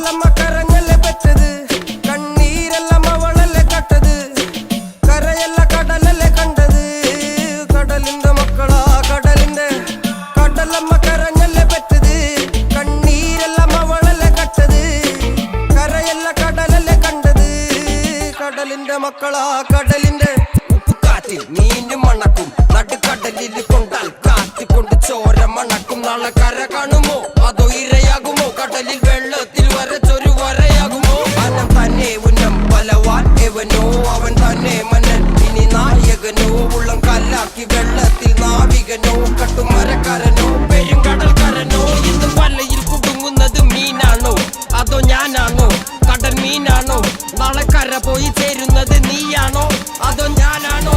കടലമ്മ കരഞ്ഞല്ലേ പെറ്റത്, കണ്ണീരെല്ലാം അവളല്ലേ കട്ടത്, കരയല്ല കടലല്ലേ കണ്ടത്. കടലിന്റെ മക്കളാ കടലിന്റെ, കടലമ്മ കരഞ്ഞല്ലേ പെറ്റത്, കണ്ണീരെല്ലാം അവളല്ലേ കട്ടത്, കരയല്ല കടലല്ലേ കണ്ടത്. കടലിന്റെ മക്കളാ കടലിന്റെ. ഉപ്പുകാറ്റിൽ മീനും മണക്കും, നടുക്കടലിൽ കൊണ്ടാൽ കാറ്റിക്കൊണ്ട് ചോര മണക്കും. നാളെ കര കാണുമോ അതോ ഇരയാകുമോ, കടലിൽ വെള്ളത്തിൽ വരച്ചൊരു വരയാകുമോ. അനം തന്നെ ഉന്നം ബലവാൻ എവനോ, അവൻ തന്നെ മന്നൻ ഇനി നായകനോ. ഉള്ളം കല്ലാക്കി വെള്ളത്തിൽ നാവികനോ, കട്ടുമരക്കാരനോ പെരുങ്കടൽക്കാരനോ. ഇന്ന് വലയിൽ കുടുങ്ങുന്നത് മീനാണോ അതോ ഞാനാണോ, കടൽ മീനാണോ. നാളെ കര പോയി ചേരുന്നത് നീയാണോ അതോ ഞാനാണോ.